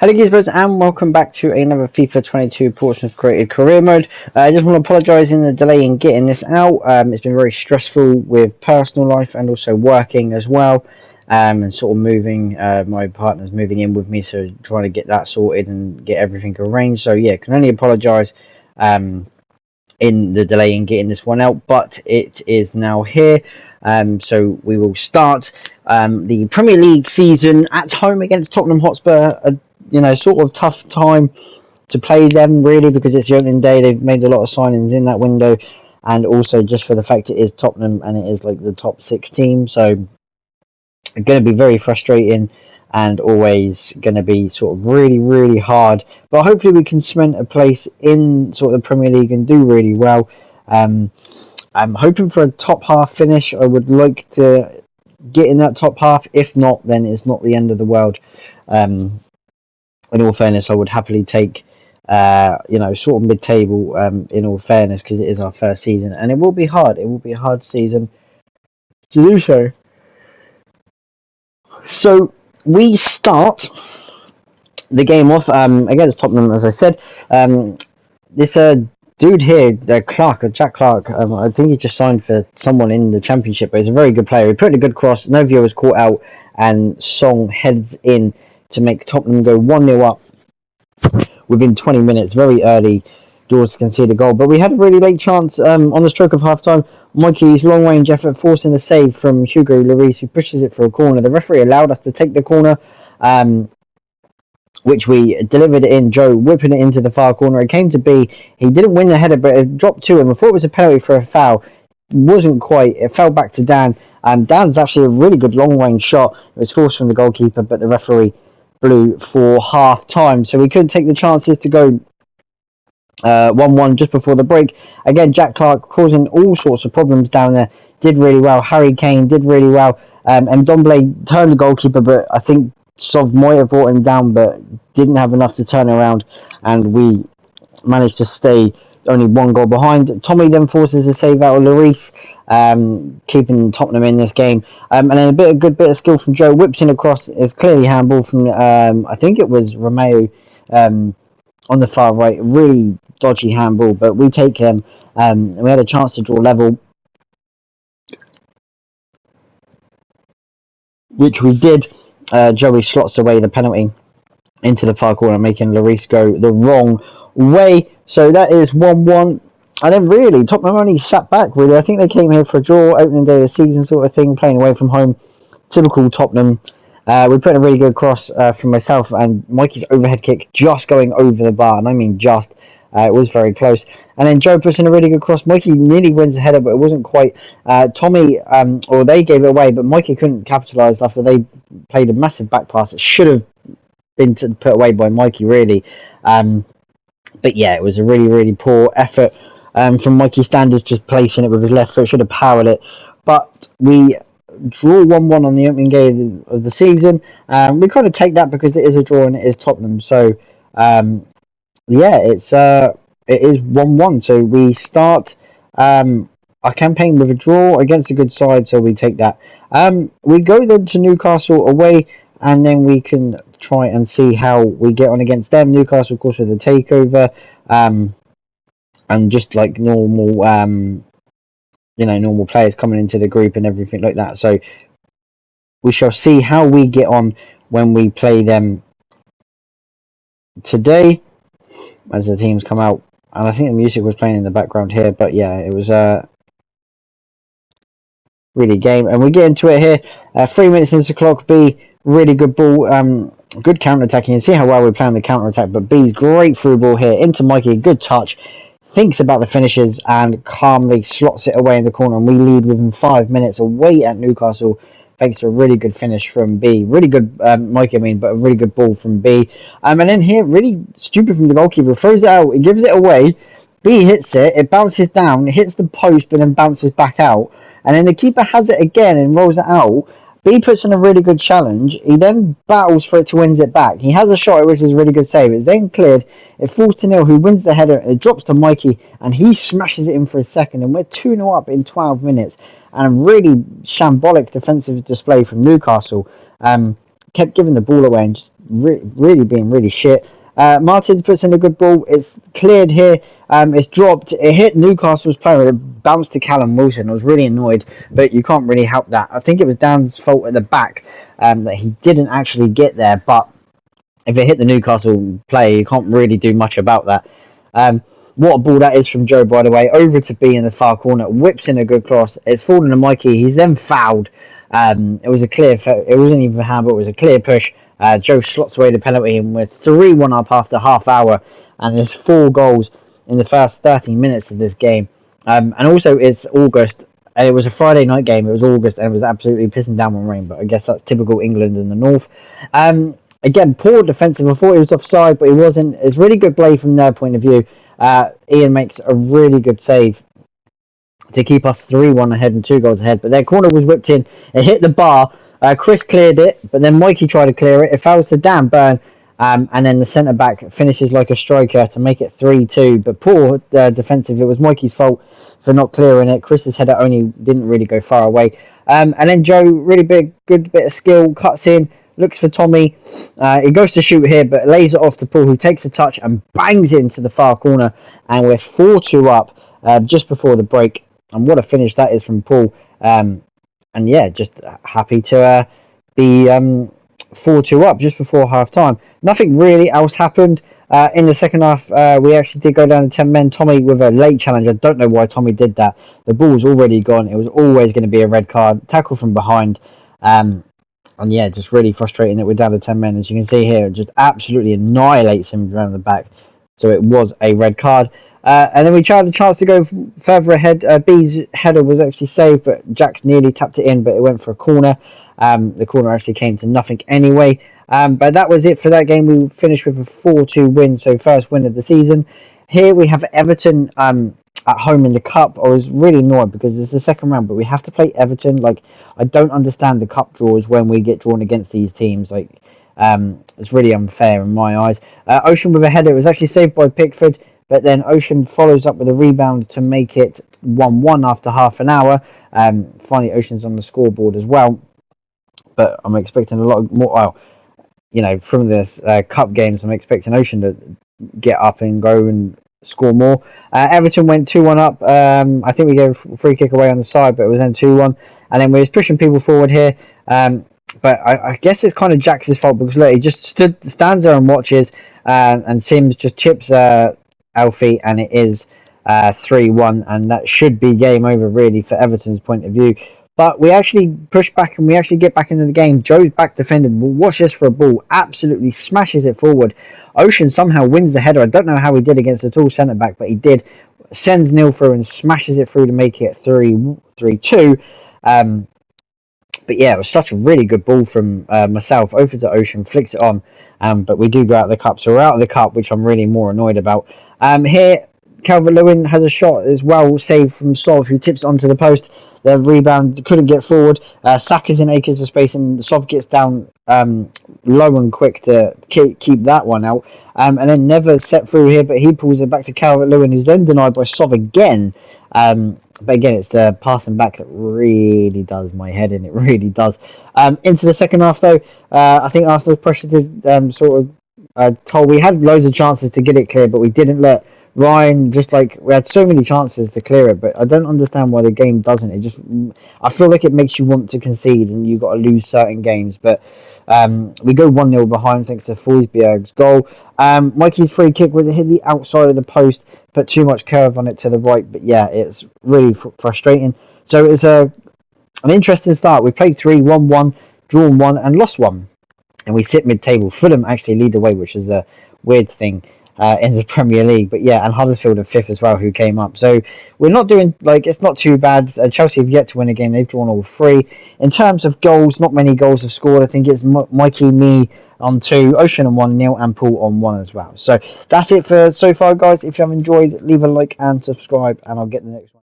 Hello guys and welcome back to another FIFA 22 Portsmouth created career mode. I just want to apologise in the delay in getting this out. It's been very stressful with personal life and also working as well, and sort of moving. My partner's moving in with me, so trying to get that sorted and get everything arranged. So yeah, can only apologise in the delay in getting this one out, but it is now here. So we will start the Premier League season at home against Tottenham Hotspur. Sort of tough time to play them really, because it's the opening day. They've made a lot of signings in that window, and also just for the fact it is Tottenham and it is like the top 6 team, so it's going to be very frustrating and always going to be sort of really hard. But hopefully we can cement a place in sort of the Premier League and do really well. I'm hoping for a top half finish. I would like to get in that top half. If not, then it's not the end of the world. In all fairness, I would happily take sort of mid-table, in all fairness, because it is our first season and it will be hard. It will be a hard season to do so. So we start the game off against Tottenham, as I said. This dude here, Jack Clark, I think he just signed for someone in the Championship, but he's a very good player. He put in a good cross, Novio was caught out, and Song heads in to make Tottenham go 1-0 up within 20 minutes, very early doors to concede a goal. But we had a really late chance on the stroke of half-time. Mikey's long-range effort forcing a save from Hugo Lloris, who pushes it for a corner. The referee allowed us to take the corner, which we delivered it in. Joe whipping it into the far corner. It came to be. He didn't win the header, but it dropped to him. I thought it was a penalty for a foul. It wasn't quite. It fell back to Dan. Dan's actually a really good long-range shot. It was forced from the goalkeeper, but the referee blew for half-time. So we couldn't take the chances to go 1-1 just before the break. Again, Jack Clark causing all sorts of problems down there. Did really well. Harry Kane did really well. And Domblé turned the goalkeeper, but I think Sov might have brought him down, but didn't have enough to turn around, and we managed to stay only 1 goal behind. Tommy then forces a save out of Lloris, keeping Tottenham in this game. And then a good bit of skill from Joe, whips in across, is clearly handball from I think it was Romeo on the far right. Really dodgy handball, but we take him. We had a chance to draw level, which we did. Joey slots away the penalty into the far corner, making Lloris go the wrong way. So that is 1-1. And then really, Tottenham only sat back, really. I think they came here for a draw, opening day of the season sort of thing, playing away from home. Typical Tottenham. We put in a really good cross from myself, and Mikey's overhead kick just going over the bar, and I mean just. It was very close. And then Joe puts in a really good cross. Mikey nearly wins the header, but it wasn't quite. Tommy, or they gave it away, but Mikey couldn't capitalise after they played a massive back pass. It should have been put away by Mikey, really. But yeah, it was a really poor effort from Mikey standards, just placing it with his left foot. Should have powered it. But we draw 1-1 on the opening game of the season. We kind of take that because it is a draw and it is Tottenham. So yeah, it is 1-1. So we start our campaign with a draw against a good side, so we take that. We go then to Newcastle away, and then we can try and see how we get on against them. Newcastle, of course, with a takeover, and just like normal, normal players coming into the group and everything like that. So we shall see how we get on when we play them today, as the teams come out. And I think the music was playing in the background here, but yeah, it was really game. And we get into it here. 3 minutes into the clock. B, really good ball. Good counter-attacking. You can see how well we're playing the counter-attack, but B's great through ball here into Mikey. Good touch. Thinks about the finishes and calmly slots it away in the corner. And we lead within 5 minutes away at Newcastle, thanks to a really good finish from B. Really good, Mikey, but a really good ball from B. And then here, really stupid from the goalkeeper. Throws it out. He gives it away. B hits it. It bounces down. It hits the post, but then bounces back out. And then the keeper has it again and rolls it out. B puts in a really good challenge. He then battles for it to win it back. He has a shot, which is a really good save. It's then cleared. It falls to Neil, who wins the header. It drops to Mikey, and he smashes it in for a second. And we're 2-0 up in 12 minutes. And a really shambolic defensive display from Newcastle. kept giving the ball away and just really being really shit. Martins puts in a good ball. It's cleared here. It's dropped. It hit Newcastle's player. It bounced to Callum Wilson. I was really annoyed, but you can't really help that. I think it was Dan's fault at the back that he didn't actually get there. But if it hit the Newcastle player, you can't really do much about that. What a ball that is from Joe, by the way. Over to B in the far corner. Whips in a good cross. It's fallen to Mikey. He's then fouled. It was a clear. It wasn't even a hand, but it was a clear push. Joe slots away the penalty, and we're 3-1 up after half hour. And there's 4 goals in the first 30 minutes of this game. And also, it's August. It was a Friday night game. It was August, and it was absolutely pissing down with rain. But I guess that's typical England in the north. Again, poor defensive. I thought he was offside, but he wasn't. It's really good play from their point of view. Ian makes a really good save to keep us 3-1 ahead and 2 goals ahead. But their corner was whipped in. It hit the bar. Chris cleared it, but then Mikey tried to clear it. It fouls to Dan Burn, and then the centre back finishes like a striker to make it 3-2. But poor defensive. It was Mikey's fault for not clearing it. Chris's header only didn't really go far away. And then Joe, really good bit of skill, cuts in, looks for Tommy. He goes to shoot here, but lays it off to Paul, who takes a touch and bangs it into the far corner. And we're 4-2 up just before the break. And what a finish that is from Paul. And yeah, just happy to be 4-2 up just before half time. Nothing really else happened. In the second half, we actually did go down to 10 men. Tommy with a late challenge. I don't know why Tommy did that. The ball's already gone. It was always going to be a red card. Tackle from behind. And yeah, just really frustrating that we're down to 10 men. As you can see here, it just absolutely annihilates him around the back. So it was a red card. And then we tried a chance to go further ahead. B's header was actually saved, but Jack's nearly tapped it in, but it went for a corner. The corner actually came to nothing anyway. But that was it for that game. We finished with a 4-2 win, so first win of the season. Here we have Everton at home in the cup. I was really annoyed because it's the second round, but we have to play Everton. Like, I don't understand the cup draws when we get drawn against these teams. Like, it's really unfair in my eyes. Ocean with a header. It was actually saved by Pickford, but then Ocean follows up with a rebound to make it 1-1 after half an hour. Finally, Ocean's on the scoreboard as well. But I'm expecting a lot more. Well, you know, from this cup games, I'm expecting Ocean to get up and go and score more. Everton went 2-1 up. I think we gave a free kick away on the side, but it was then 2-1. And then we was pushing people forward here. But I guess it's kind of Jack's fault because look, he just stands there and watches, and Sims just chips Alfie, and it is 3-1, and that should be game over really for Everton's point of view. But we actually push back and we actually get back into the game. Joe's back defending. Watch this for a ball. Absolutely smashes it forward. Ocean somehow wins the header. I don't know how he did against a tall centre back, but he did. Sends Neil through and smashes it through to make it 3-2. But yeah, it was such a really good ball from myself. Over to Ocean, flicks it on. But we do go out of the cup. So we're out of the cup, which I'm really more annoyed about. Here, Calvert-Lewin has a shot as well, saved from Sov, who tips it onto the post. The rebound couldn't get forward. Saka's in acres of space, and Sov gets down low and quick to keep that one out. And then never set through here, but he pulls it back to Calvert-Lewin, who's then denied by Sov again. But again, it's the passing back that really does my head in. It really does. Into the second half, though, I think Arsenal's pressure to sort of told. We had loads of chances to get it clear, but we didn't let Ryan, just like, we had so many chances to clear it, but I don't understand why the game doesn't. It just, I feel like it makes you want to concede and you've got to lose certain games. But we go 1-0 behind thanks to Forsberg's goal. Mikey's free kick was hit the outside of the post, put too much curve on it to the right. But yeah, it's really frustrating. So it's an interesting start. We played 3, won 1, drawn 1, and lost 1. And we sit mid-table. Fulham actually lead the way, which is a weird thing in the Premier League. But yeah, and Huddersfield are 5th as well, who came up. So we're not doing, like, it's not too bad. Chelsea have yet to win a game. They've drawn all 3. In terms of goals, not many goals have scored. I think it's Mikey, me on 2, Ocean on 1, Neil and Paul on 1 as well. So that's it for so far, guys. If you have enjoyed, leave a like and subscribe, and I'll get the next one.